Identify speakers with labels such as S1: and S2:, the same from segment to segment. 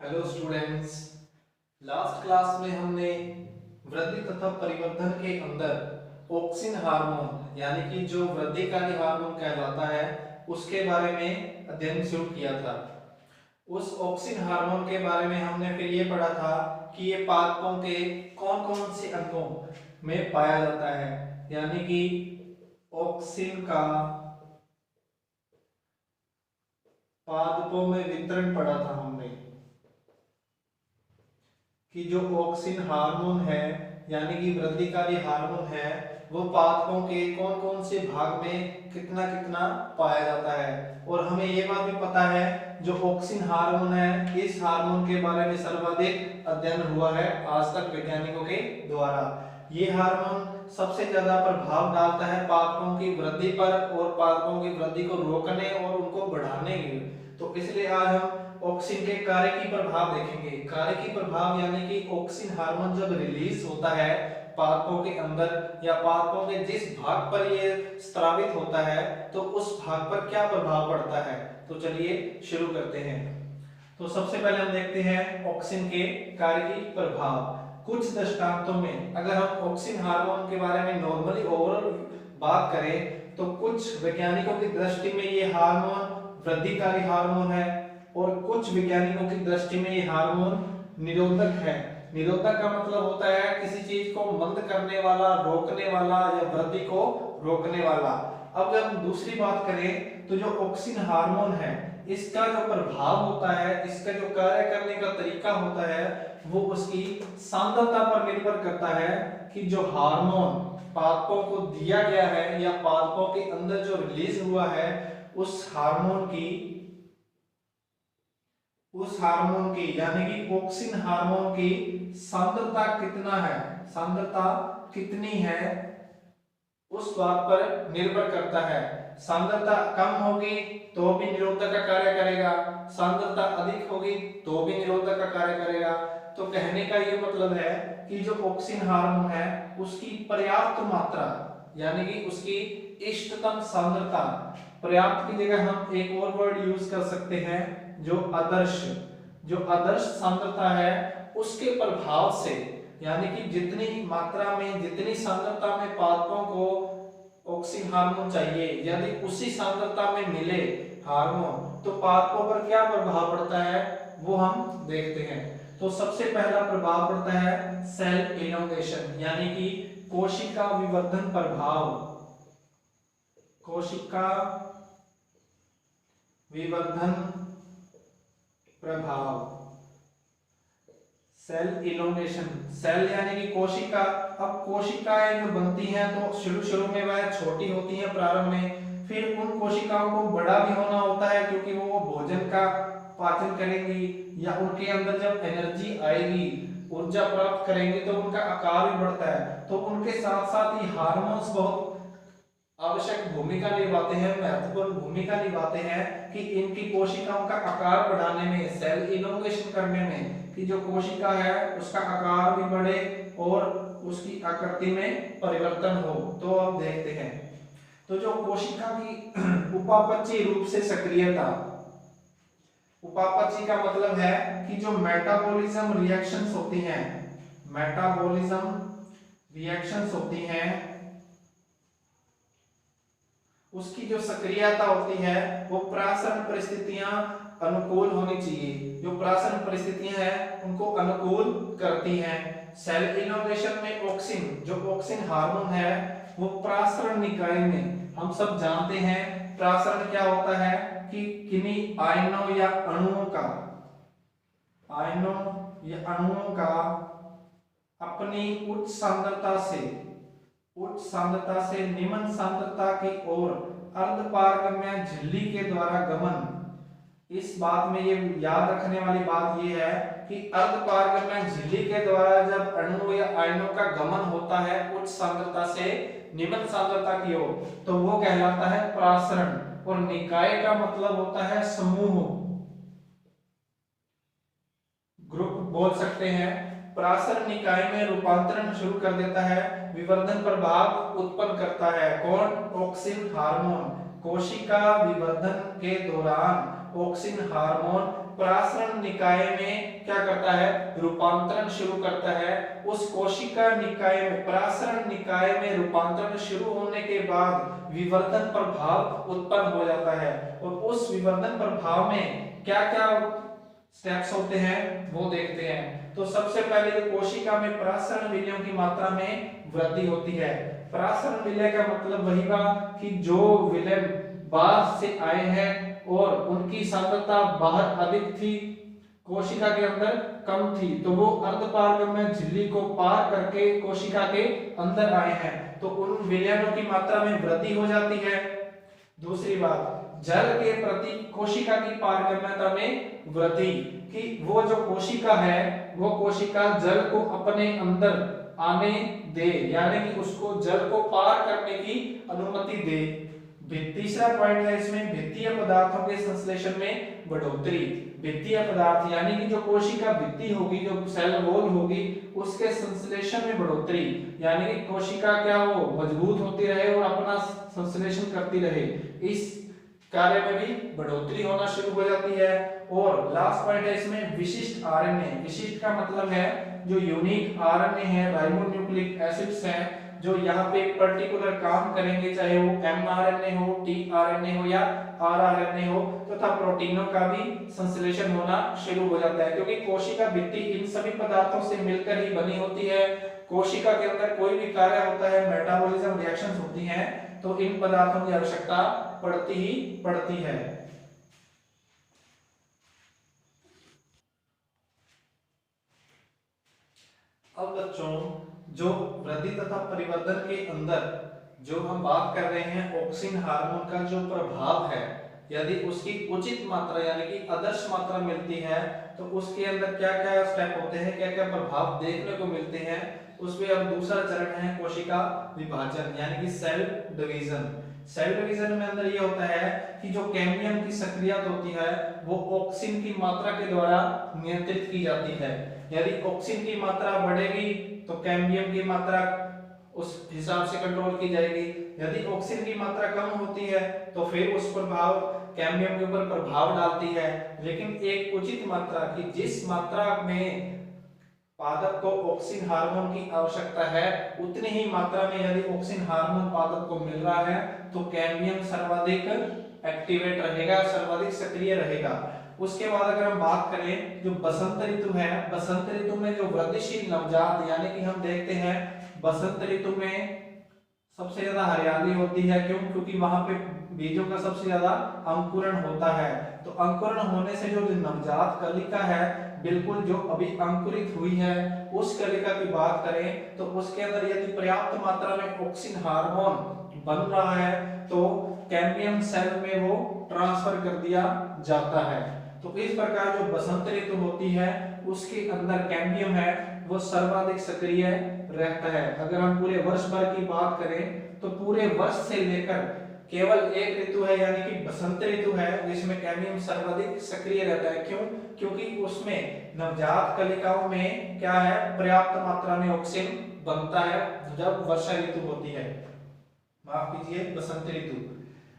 S1: Hello students. Last class में हमने वृद्धि तथा परिवर्धन के अंदर ऑक्सिन हार्मोन यानी कि जो वृद्धिकारी हार्मोन कहलाता है उसके बारे में अध्ययन शुरू किया था। उस ऑक्सिन हार्मोन के बारे में हमने फिर ये पढ़ा था कि ये पादपों के कौन कौन से अंगों में पाया जाता है, यानी कि ऑक्सिन का पादपों में वितरण पढ़ा था हमने कि जो ऑक्सिन हार्मोन है यानी कि वृद्धिकारी हार्मोन है वो पादपों के कौन कौन से भाग में कितना कितना पाया जाता है। और हमें ये बात भी पता है जो ऑक्सिन हार्मोन है इस हार्मोन के बारे में सर्वाधिक अध्ययन हुआ है आज तक वैज्ञानिकों के द्वारा। ये हार्मोन सबसे ज्यादा प्रभाव डालता है पादपों की वृद्धि पर और पादपों की वृद्धि को रोकने और उनको बढ़ाने के लिए। तो इसलिए आज हम ऑक्सिन के कार्य की प्रभाव देखेंगे। कार्य की प्रभाव यानी कि ऑक्सिन हार्मोन जब रिलीज होता है पादपों के अंदर या पादपों के जिस भाग पर ये स्रावित होता है तो उस भाग पर क्या प्रभाव पड़ता है। तो चलिए शुरू करते हैं। तो सबसे पहले हम देखते हैं ऑक्सिन के कार्य की प्रभाव। कुछ दृष्टांतों में अगर हम ऑक्सिन हार्मोन के बारे में नॉर्मली ओवरऑल बात करें तो कुछ वैज्ञानिकों की दृष्टि में ये हार्मोन वृद्धिकारी हार्मोन है और कुछ वैज्ञानिकों की दृष्टि में ये हार्मोन निरोधक है। निरोधक का मतलब होता है किसी चीज को मंद करने वाला, रोकने वाला या वृद्धि को रोकने वाला। अब जब हम दूसरी बात करें तो जो ऑक्सिन हार्मोन है इसका जो प्रभाव होता है, इसका जो कार्य करने का तरीका होता है वो उसकी सांद्रता पर निर्भर करता है कि जो हार्मोन पादपों को दिया गया है या पादपों के अंदर जो रिलीज हुआ है उस हार्मोन की यानी कि ऑक्सिन हार्मोन की सांद्रता कितना है, सांद्रता कितनी है उस बात पर निर्भर करता है। सांद्रता कम होगी तो भी निरोधक का कार्य करेगा, सांद्रता अधिक होगी तो भी निरोधक का कार्य करेगा। तो कहने का ये मतलब है कि जो ऑक्सिन हार्मोन है उसकी पर्याप्त मात्रा यानी कि उसकी इष्टतम सांद्रता, पर्याप्त की जगह हम एक और वर्ड यूज कर सकते हैं जो आदर्श सांद्रता है उसके प्रभाव से, यानी कि जितनी मात्रा में जितनी सांद्रता में पादपों को ऑक्सिन हार्मोन चाहिए यदि उसी सांद्रता में मिले हार्मोन तो पादपों पर क्या प्रभाव पड़ता है वो हम देखते हैं। तो सबसे पहला प्रभाव पड़ता है सेल इनोवेशन यानी कि कोशिका विवर्धन प्रभाव। कोशिका विवर्धन प्रभाव, सेल इनोवेशन, सेल यानी कि कोशिका। अब कोशिकाएं जो बनती हैं तो शुरू में वह छोटी होती हैं प्रारंभ में, फिर उन कोशिकाओं को बड़ा भी होना होता है क्योंकि वो भोजन का पाचन करेंगी या उनके अंदर जब एनर्जी आएगी, ऊर्जा प्राप्त करेंगे तो उनका आकार भी बढ़ता है। तो उनके साथ साथ ही हार्मोन्स बहुत आवश्यक भूमिका निभाते हैं, महत्वपूर्ण भूमिका निभाते हैं कि इनकी कोशिकाओं का आकार बढ़ाने में, सेल इनोवेशन करने में, कि जो कोशिका है उसका आकार भी बढ़े और उसकी आकृति में परिवर्तन हो। तो अब देखते हैं तो जो कोशिका की उपापचयी रूप से सक्रियता, उपापचयी का मतलब है कि जो मेटाबॉलिज्म रिएक्शंस होती हैं, मेटाबॉलिज्म रिएक्शंस होती हैं उसकी जो सक्रियता होती है वो प्रासरण परिस्थितियां अनुकूल होनी चाहिए। जो प्रासरण परिस्थितियां हैं उनको अनुकूल करती हैं। सेल इनोवेशन में ऑक्सिन, जो ऑक्सिन हार्मोन है वो प्रासरण निकाय में, हम सब जानते हैं प्रासरण क्या होता है कि किन्हीं आयनों या अणुओं का अपनी उच्च सांद्रता से निम्न सांद्रता की ओर अर्धपारगम्य झिल्ली के द्वारा गमन। इस बात में ये याद रखने वाली बात ये है कि अर्धपारगम्य झिल्ली के द्वारा जब अणु या आयनों का गमन होता है उच्च सांद्रता से निम्न सांद्रता की ओर तो वो कहलाता है प्रासरण। और निकाय का मतलब होता है समूह, ग्रुप बोल सकते हैं। प्रासरण निकाय में रूपांतरण शुरू कर देता है, विवर्धन प्रभाव उत्पन्न करता है। कौन? Auxin hormone. कोशिका विवर्धन के दौरान ऑक्सिन हार्मोन परासरण निकाय में क्या करता है, रूपांतरण शुरू करता है। उस कोशिका निकाय में, परासरण निकाय में रूपांतरण शुरू होने के बाद विवर्धन प्रभाव उत्पन्न हो जाता है। और उस विवर्धन प्रभाव में क्या क्या स्टेप्स होते हैं वो देखते हैं। तो सबसे पहले कोशिका में परासरण विलयों की मात्रा में वृद्धि होती है। परासरण विलय का मतलब वही हुआ कि जो विलय बाहर से आए हैं और उनकी सांद्रता बाहर अधिक थी, कोशिका के अंदर कम थी, तो वो अर्धपारगम्य झिल्ली को पार करके कोशिका के अंदर आए हैं, तो उन विलयनों की मात्रा में वृद्धि हो जाती है। दूसरी बात, जल के प्रति कोशिका की पारगम्यता में वृद्धि, कि वो जो कोशिका है वो कोशिका जल को अपने अंदर आने दे, यानी कि उसको जल को पार करने की अनुमति दे। तीसरा पॉइंट है इसमें भित्तीय पदार्थों के संश्लेषण में बढ़ोतरी। भित्तीय पदार्थ यानी कि जो कोशिका भित्ति होगी, जो सेल वॉल होगी, उसके संश्लेषण में बढ़ोतरी, यानी कि कोशिका क्या हो, मजबूत होती रहे और अपना संश्लेषण करती रहे, इस कार्य में भी बढ़ोतरी होना शुरू हो जाती है। और लास्ट पॉइंट है इसमें विशिष्ट आरएनए। विशिष्ट का मतलब है जो यूनिक आरएनए है, राइबोन्यूक्लिक एसिड्स हैं, जो यहाँ पे पर्टिकुलर काम करेंगे, चाहे वो mRNA हो, tRNA हो या rRNA हो, तथा प्रोटीनों का भी संश्लेषण होना शुरू हो जाता है, क्योंकि कोशिका भित्ति इन सभी पदार्थों से मिलकर ही बनी होती है। कोशिका के अंदर कोई भी कार्य होता है, मेटाबॉलिज्म रिएक्शंस होती हैं, तो इन पदार्थों की आवश्यकता पड़ती ही पड़ती है। अब बच्चों, जो वृद्धि तथा परिवर्तन के अंदर जो हम बात कर रहे हैं ऑक्सिन हार्मोन का जो प्रभाव है, यदि उसकी उचित मात्रा यानी कि आदर्श मात्रा मिलती है, तो उसके अंदर क्या क्या स्टेप होते हैं, क्या क्या प्रभाव देखने को मिलते हैं, उसमें अब दूसरा चरण है कोशिका विभाजन यानी कि सेल डिवीजन। सेल डिवीजन में अंदर ये होता है कि जो कैम्बियम की सक्रियता होती है वो ऑक्सिन की मात्रा के द्वारा नियंत्रित की जाती है। यदि ऑक्सिन की मात्रा बढ़ेगी तो कैम्बियम की मात्रा उस हिसाब से कंट्रोल की जाएगी। यदि ऑक्सिन की मात्रा कम होती है तो फिर उस प्रभाव कैम्बियम के ऊपर प्रभाव डालती है। लेकिन एक उचित मात्रा की जिस मात्रा में पादप को ऑक्सिन हार्मोन की आवश्यकता है, उतनी ही मात्रा में यदि ऑक्सिन हार्मोन पादप को मिल रहा है तो कैम्बियम सर्वाधिक एक्टिवेट रहेगा, सर्वाधिक सक्रिय रहेगा। उसके बाद अगर हम बात करें जो बसंत ऋतु है, बसंत ऋतु में जो वृद्धिशील नवजात यानी कि हम देखते हैं बसंत ऋतु में सबसे ज्यादा हरियाली होती है। क्यों? क्योंकि वहां पे बीजों का सबसे ज्यादा अंकुरण होता है। तो अंकुरण होने से जो नवजात कलिका है, बिल्कुल जो अभी अंकुरित हुई है, उस कलिका की बात करें तो उसके अंदर यदि पर्याप्त मात्रा में ऑक्सिन हार्मोन बन रहा है तो कैम्बियम सेल में वो ट्रांसफर कर दिया जाता है। तो इस प्रकार जो बसंत ऋतु होती है उसके अंदर कैम्बियम है वो सर्वाधिक सक्रिय रहता है। अगर हम पूरे वर्ष भर की बात करें तो पूरे वर्ष से लेकर केवल एक ऋतु है यानी कि बसंत ऋतु है जिसमें कैम्बियम सर्वाधिक सक्रिय रहता है। क्यों? क्योंकि उसमें नवजात कलिकाओं में क्या है, पर्याप्त मात्रा में ऑक्सीजन बनता है जब वर्षा ऋतु होती है, माफ कीजिए बसंत ऋतु।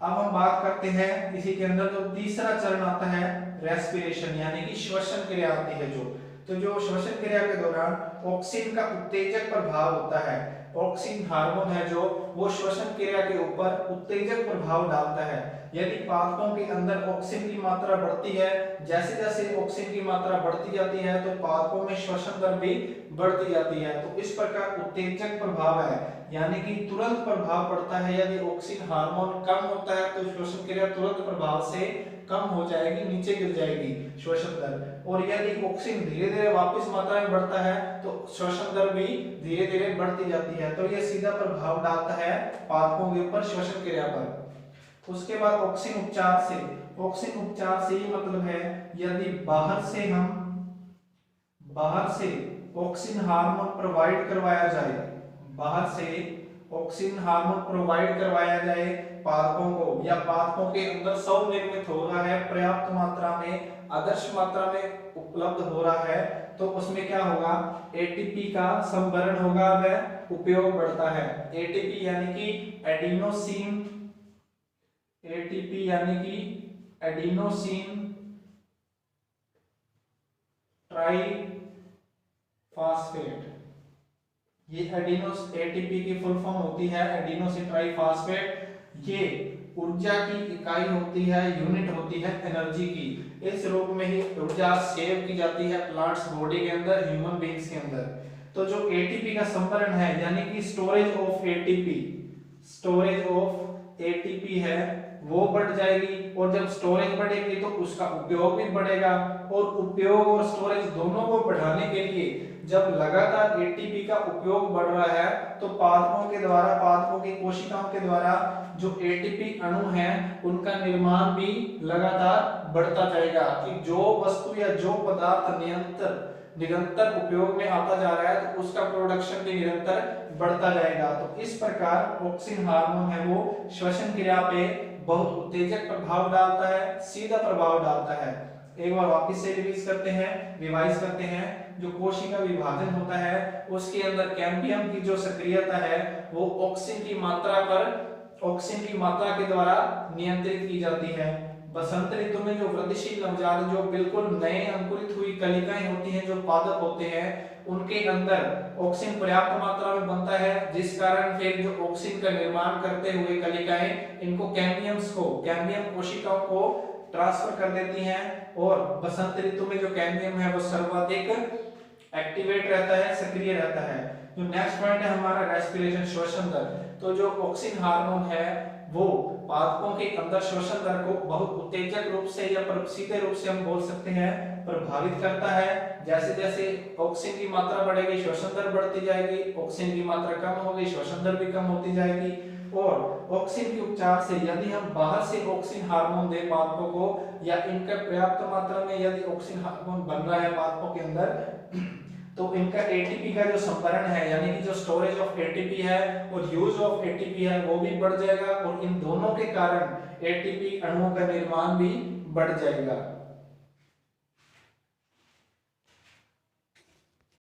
S1: अब हम बात करते हैं इसी के अंदर जो तीसरा चरण आता है रेस्पिरेशन यानी कि श्वसन क्रिया आती है। जो श्वसन क्रिया के दौरान ऑक्सीजन का उत्तेजक प्रभाव होता है। ऑक्सीजन हार्मोन है जो वो श्वसन क्रिया के ऊपर उत्तेजक प्रभाव डालता है। यदि पादपों के अंदर ऑक्सीजन की मात्रा बढ़ती है, जैसे जैसे ऑक्सीजन की मात्रा बढ़ती जाती है तो पादपों में श्वसन दर भी बढ़ती जाती है। तो इस प्रकार उत्तेजक प्रभाव है यानी कि तुरंत प्रभाव पड़ता है। यदि ऑक्सीजन हार्मोन कम होता है तो श्वसन क्रिया तुरंत प्रभाव से कम हो जाएगी, नीचे गिर जाएगी श्वसन दर। और यदि ऑक्सीजन धीरे धीरे वापस मात्रा में बढ़ता है तो श्वसन दर भी धीरे धीरे बढ़ती जाती है। तो ये सीधा प्रभाव डालता है पादपों के ऊपर श्वसन क्रिया पर। उसके बाद ऑक्सीजन उपचार से, ऑक्सीजन उपचार से ये मतलब है यदि बाहर से ऑक्सीजन हार्मोन प्रोवाइड करवाया जाए, बाहर से ऑक्सीजन हार्मोन प्रोवाइड करवाया जाए पादपों को, या पादपों के अंदर स्व निर्मित हो रहा है, पर्याप्त मात्रा में, आदर्श मात्रा में उपलब्ध हो रहा है, तो उसमें क्या होगा, एटीपी का संभरण होगा, वह उपयोग बढ़ता है। एटीपी यानी कि एडिनोसिन, एटीपी यानी कि एडिनोसिन ट्राइफॉस्फेट। ये एडिनोस एटीपी की फुल फॉर्म होती है एडिनोसिन ट्राइफॉस्फेट। ये ऊर्जा की इकाई होती है, यूनिट होती है एनर्जी की। इस रूप में ही ऊर्जा सेव की जाती है प्लांट्स बॉडी के अंदर, ह्यूमन बीइंग्स के अंदर। तो जो एटीपी का संभरण है यानी कि स्टोरेज ऑफ एटीपी है वो बढ़ जाएगी, और जब स्टोरेज बढ़ेगी तो उसका उपयोग भी बढ़ेगा। और उपयोग और स्टोरेज दोनों को बढ़ाने के लिए जब लगातार एटीपी का उपयोग बढ़ रहा है तो पादपों की कोशिकाओं के द्वारा जो एटीपी अणु हैं उनका निर्माण भी लगातार बढ़ता जाएगा, कि जो वस्तु या जो पदार्थ निरंतर उपयोग में आता जा रहा है तो उसका प्रोडक्शन भी निरंतर बढ़ता जाएगा। तो इस प्रकार ऑक्सिन हार्मोन है वो श्वसन क्रिया पे बहुत उत्तेजक प्रभाव डालता है, सीधा प्रभाव डालता है। एक बार वापस से रिवाइज करते हैं। जो कोशिका विभाजन होता है उसके अंदर कैम्बियम की जो सक्रियता है वो ऑक्सिन की मात्रा के द्वारा नियंत्रित की जाती है। बसंत ऋतु में जो वृद्धिशील नवजात जो बिल्कुल नए अंकुरित हुई कलिकाएं होती हैं, जो पादप होते हैं, उनके अंदर ऑक्सिन पर्याप्त मात्रा में बनता है, जिस कारण फिर जो ऑक्सिन का निर्माण करते हुए कलिकाएं इनको कैम्बियम कोशिकाओं को ट्रांसफर कर देती हैं। और बसंत ऋतु में जो कैम्बियम है वो सर्वाधिक एक्टिवेट रहता है, सक्रिय रहता है। जो नेक्स्ट पॉइंट है हमारा रेस्पिरेशन, श्वसन दर। तो जो ऑक्सिन हार्मोन है वो पादपों के अंदर श्वसन दर को बहुत उत्तेजक रूप से या सीधे रूप से हम बोल सकते हैं प्रभावित करता है। जैसे जैसे ऑक्सीजन की मात्रा बढ़ेगी श्वसन दर बढ़ती जाएगी, ऑक्सीजन की मात्रा कम होगी श्वसन दर भी कम होती जाएगी। और ऑक्सीजन के उपचार से यदि हम बाहर से ऑक्सीजन हार्मोन दें पादपों को, या इनका पर्याप्त मात्रा में यदि ऑक्सीजन हार्मोन बन रहा है पादपों के अंदर, तो इनका एटीपी का जो संभरण है यानी कि जो स्टोरेज ऑफ एटीपी है और यूज ऑफ एटीपी है वो भी बढ़ जाएगा, और इन दोनों के कारण एटीपी अणुओं का निर्माण भी बढ़ जाएगा।